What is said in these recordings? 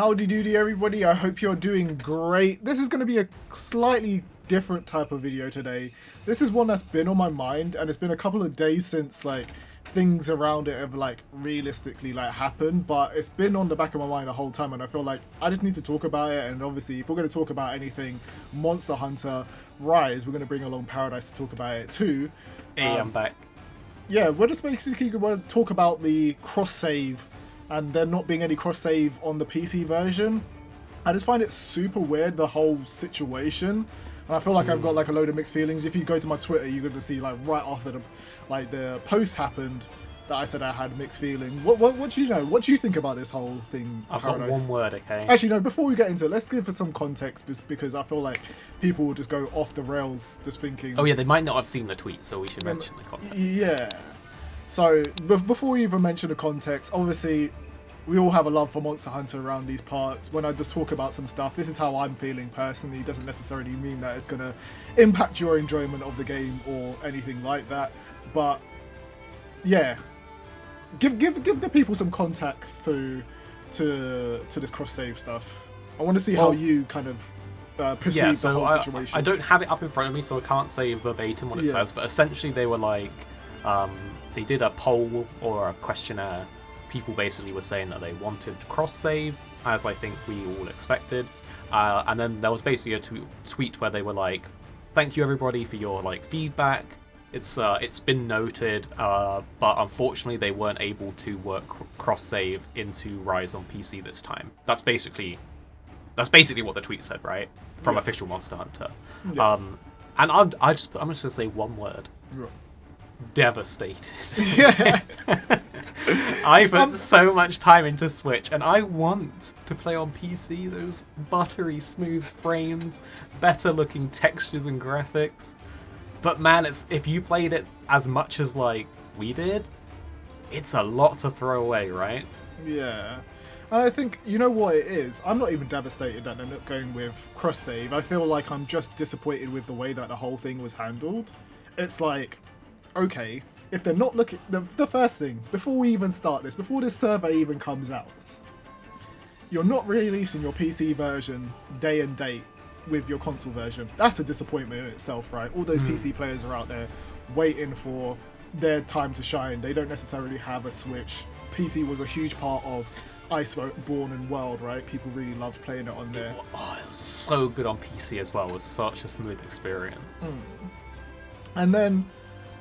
Howdy doody everybody, I hope you're doing great. This is going to be a slightly different type of video today. This is one that's been on my mind, and it's been a couple of days since like things around it have like realistically like happened, but it's been on the back of my mind the whole time, and I feel like I just need to talk about it. And obviously if we're going to talk about anything Monster Hunter Rise, we're going to bring along Paradise to talk about it too. Hey, I'm back. Yeah, we're just basically going to talk about the cross-save and there not being any cross-save on the PC version. I just find it super weird, the whole situation. And I feel like I've got like a load of mixed feelings. If you go to my Twitter, you're going to see like right after the post happened that I said I had mixed feelings. What do you know? What do you think about this whole thing, I've Paradise? got one word, okay? Actually, no, before we get into it, let's give it some context because I feel like people will just go off the rails just thinking... Oh yeah, they might not have seen the tweet, so we should mention the context. Yeah. So, before we even mention the context, obviously, we all have a love for Monster Hunter around these parts. When I just talk about some stuff, this is how I'm feeling personally. It doesn't necessarily mean that it's going to impact your enjoyment of the game or anything like that. But, yeah. Give the people some context to this cross-save stuff. I want to see how you kind of perceive the whole situation. I don't have it up in front of me, so I can't say verbatim what it says, but essentially they were like... they did a poll or a questionnaire. People basically were saying that they wanted cross-save, as I think we all expected. And then there was basically a tweet where they were like, "Thank you everybody for your like feedback. It's been noted, but unfortunately they weren't able to work cross-save into Rise on PC this time." That's basically what the tweet said, right? From official Monster Hunter. Yeah. And I'm just gonna say one word. Right. Devastated. Yeah. I put so much time into Switch, and I want to play on PC. Those buttery smooth frames, better looking textures and graphics. But man, if you played it as much as like we did, it's a lot to throw away, right? Yeah. And I think, you know what it is? I'm not even devastated that they're not going with cross-save. I feel like I'm just disappointed with the way that the whole thing was handled. It's like... okay, if they're not looking... The first thing, before we even start this, before this survey even comes out, you're not releasing your PC version day and date with your console version. That's a disappointment in itself, right? All those PC players are out there waiting for their time to shine. They don't necessarily have a Switch. PC was a huge part of Iceborne and World, right? People really loved playing it on there. It was so good on PC as well. It was such a smooth experience. And then...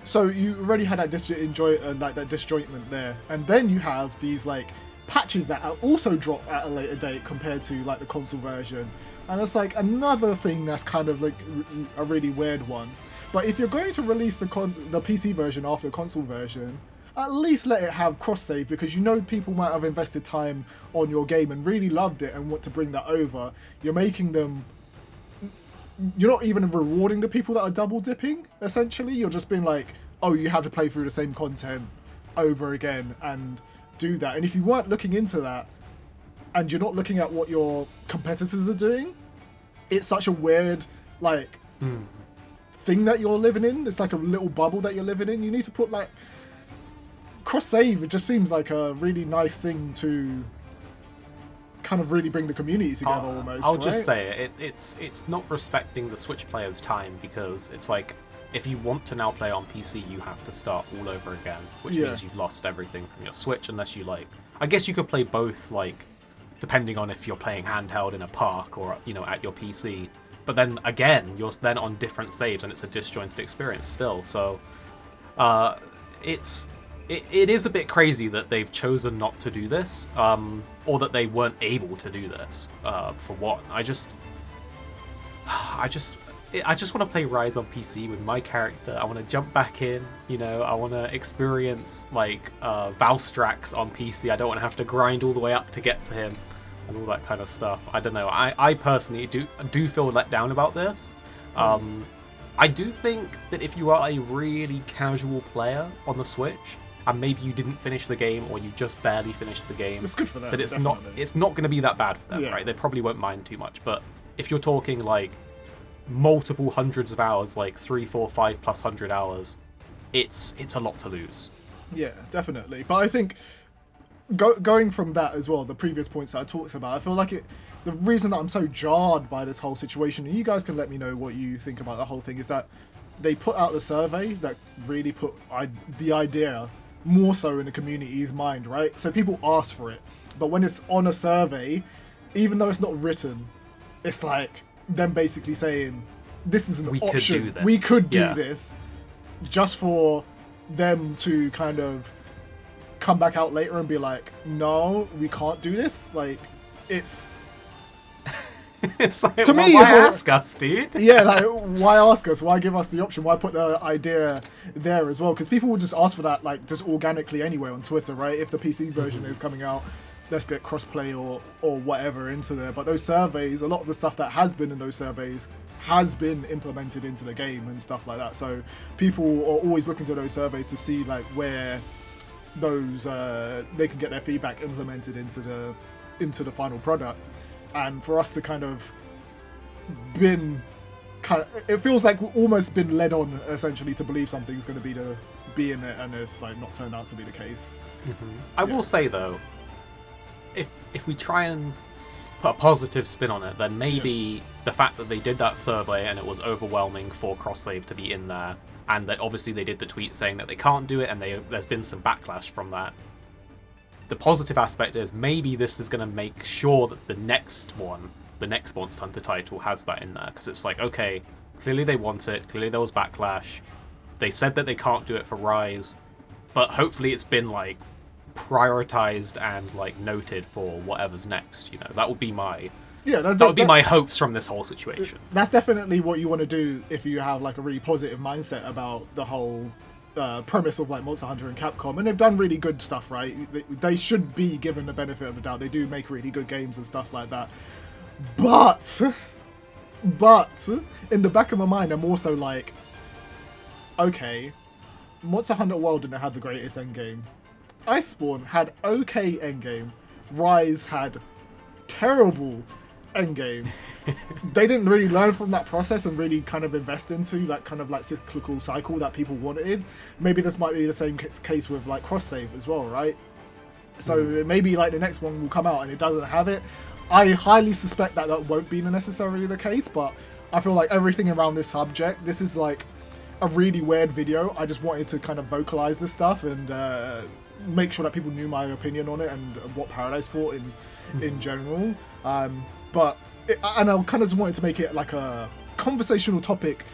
so you already had that disjointment there, and then you have these like patches that are also drop at a later date compared to like the console version, and it's like another thing that's kind of like a really weird one. But if you're going to release the PC version after the console version, at least let it have cross save, because you know people might have invested time on your game and really loved it and want to bring that over. You're making them... you're not even rewarding the people that are double dipping, essentially. You're just being like, oh, you have to play through the same content over again and do that. And if you weren't looking into that, and you're not looking at what your competitors are doing, it's such a weird, like, thing that you're living in. It's like a little bubble that you're living in. You need to put, like, cross-save. It just seems like a really nice thing to... kind of really bring the community together almost. I'll just say it's not respecting the Switch player's time, because it's like, if you want to now play on PC, you have to start all over again, which means you've lost everything from your Switch, unless you like... I guess you could play both, like, depending on if you're playing handheld in a park or, you know, at your PC. But then again, you're then on different saves, and it's a disjointed experience still. So it is a bit crazy that they've chosen not to do this, or that they weren't able to do this. For what? I just want to play Rise on PC with my character. I want to jump back in, you know. I want to experience like Valstrax on PC. I don't want to have to grind all the way up to get to him and all that kind of stuff. I don't know. I personally do feel let down about this. I do think that if you are a really casual player on the Switch, and maybe you didn't finish the game, or you just barely finished the game, it's good for them. That it's not going to be that bad for them, right? They probably won't mind too much. But if you're talking like multiple hundreds of hours, like 3, 4, 5+ hundred hours, it's a lot to lose. Yeah, definitely. But I think going from that as well, the previous points that I talked about, I feel like the reason that I'm so jarred by this whole situation, and you guys can let me know what you think about the whole thing, is that they put out the survey that really put the idea more so in the community's mind, right? So people ask for it, but when it's on a survey, even though it's not written, it's like them basically saying, this is an option. We could do this, just for them to kind of come back out later and be like, no, we can't do this. Like, it's it's like, to me, why ask us, dude? Yeah, like, why ask us? Why give us the option? Why put the idea there as well? Because people will just ask for that, like, just organically anyway on Twitter, right? If the PC version is coming out, let's get crossplay or whatever into there. But those surveys, a lot of the stuff that has been in those surveys has been implemented into the game and stuff like that. So people are always looking to those surveys to see like where those they can get their feedback implemented into the final product. And for us to kind of it feels like we've almost been led on essentially to believe something's going to be in it, and it's like not turned out to be the case. I will say though, if we try and put a positive spin on it, then maybe the fact that they did that survey and it was overwhelming for cross-save to be in there, and that obviously they did the tweet saying that they can't do it, and there's been some backlash from that. The positive aspect is maybe this is going to make sure that the next Monster Hunter title has that in there, because it's like, okay, clearly they want it, clearly there was backlash, they said that they can't do it for Rise, but hopefully it's been like prioritized and like noted for whatever's next. You know, that would be my that would be my hopes from this whole situation. That's definitely what you want to do if you have like a really positive mindset about the whole premise of like Monster Hunter and Capcom, and they've done really good stuff, right? They should be given the benefit of the doubt. They do make really good games and stuff like that. But in the back of my mind, I'm also like, okay, Monster Hunter World didn't have the greatest endgame. Iceborne had okay endgame. Rise had terrible endgame. They didn't really learn from that process and really kind of invest into that kind of like cyclical cycle that people wanted. Maybe this might be the same case with like cross save as well, right? So maybe like the next one will come out and it doesn't have it. I highly suspect that won't be necessarily the case, but I feel like everything around this subject, this is like a really weird video. I just wanted to kind of vocalize this stuff and make sure that people knew my opinion on it and what Paradise thought in general. And I kind of just wanted to make it like a conversational topic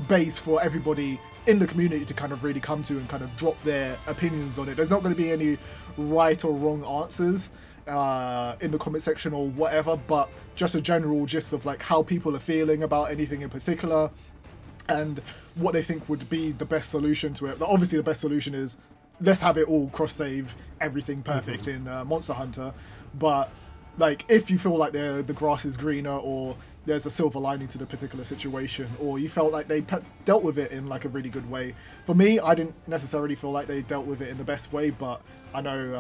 base for everybody in the community to kind of really come to and kind of drop their opinions on it. There's not going to be any right or wrong answers in the comment section or whatever, but just a general gist of like how people are feeling about anything in particular and what they think would be the best solution to it. But obviously the best solution is let's have it all cross-save, everything perfect in Monster Hunter. But like if you feel like the grass is greener, or there's a silver lining to the particular situation, or you felt like they dealt with it in like a really good way. For me, I didn't necessarily feel like they dealt with it in the best way, but I know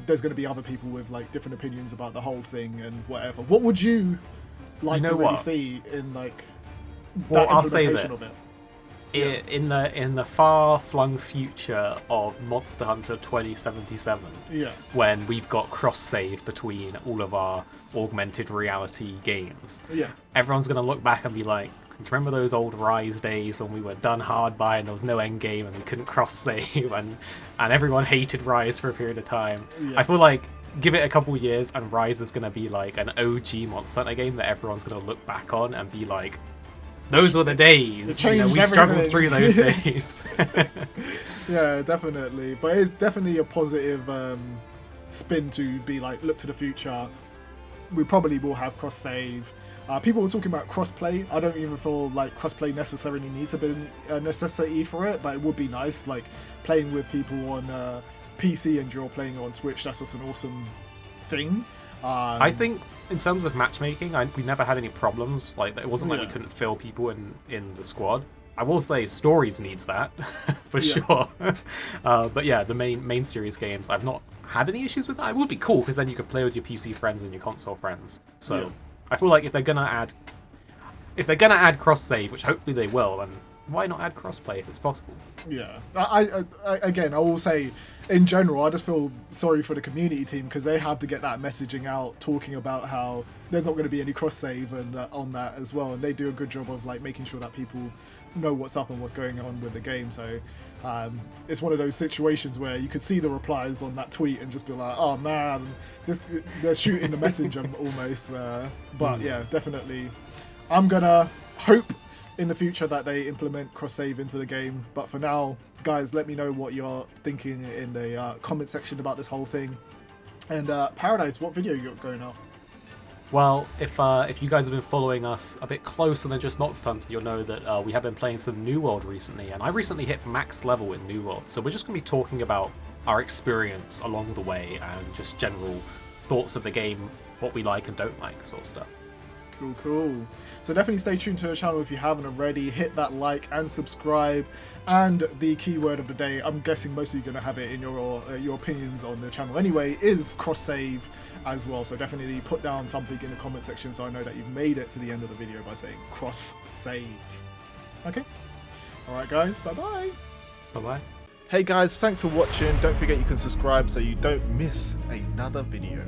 there's going to be other people with like different opinions about the whole thing and whatever. What would you like to really see in like that implementation of it? In the far-flung future of Monster Hunter 2077, when we've got cross-save between all of our augmented reality games, everyone's going to look back and be like, do you remember those old Rise days when we were done hard by and there was no end game and we couldn't cross-save and everyone hated Rise for a period of time? I feel like give it a couple years and Rise is going to be like an OG Monster Hunter game that everyone's going to look back on and be like, those were the days. We struggled through those days. Yeah, definitely. But it's definitely a positive spin to be like, look to the future. We probably will have cross save. People were talking about crossplay. I don't even feel like crossplay necessarily needs to be a necessity for it, but it would be nice, like playing with people on PC and you're playing on Switch. That's just an awesome thing. I think in terms of matchmaking, we never had any problems. Like it wasn't like we couldn't fill people in the squad. I will say Stories needs that for sure. But yeah, the main series games, I've not had any issues with that. It would be cool because then you could play with your PC friends and your console friends. So I feel like if they're gonna add cross save, which hopefully they will, then why not add crossplay if it's possible? Yeah, again, I will say, in general, I just feel sorry for the community team because they have to get that messaging out, talking about how there's not going to be any cross save and on that as well, and they do a good job of like making sure that people know what's up and what's going on with the game. So it's one of those situations where you could see the replies on that tweet and just be like, oh man, they're shooting the messenger almost. But yeah, definitely, I'm gonna hope in the future that they implement cross-save into the game. But for now, guys, let me know what you're thinking in the comment section about this whole thing. And Paradise, what video you got going up? Well, if you guys have been following us a bit closer than just Monster Hunter, you'll know that we have been playing some New World recently, and I recently hit max level in New World, so we're just going to be talking about our experience along the way and just general thoughts of the game, what we like and don't like, sort of stuff. Cool. So definitely stay tuned to the channel if you haven't already. Hit that like and subscribe. And the keyword of the day, I'm guessing most of you are going to have it in your opinions on the channel anyway, is cross-save as well. So definitely put down something in the comment section so I know that you've made it to the end of the video by saying cross-save. Okay? Alright guys, bye-bye. Bye-bye. Hey guys, thanks for watching. Don't forget you can subscribe so you don't miss another video.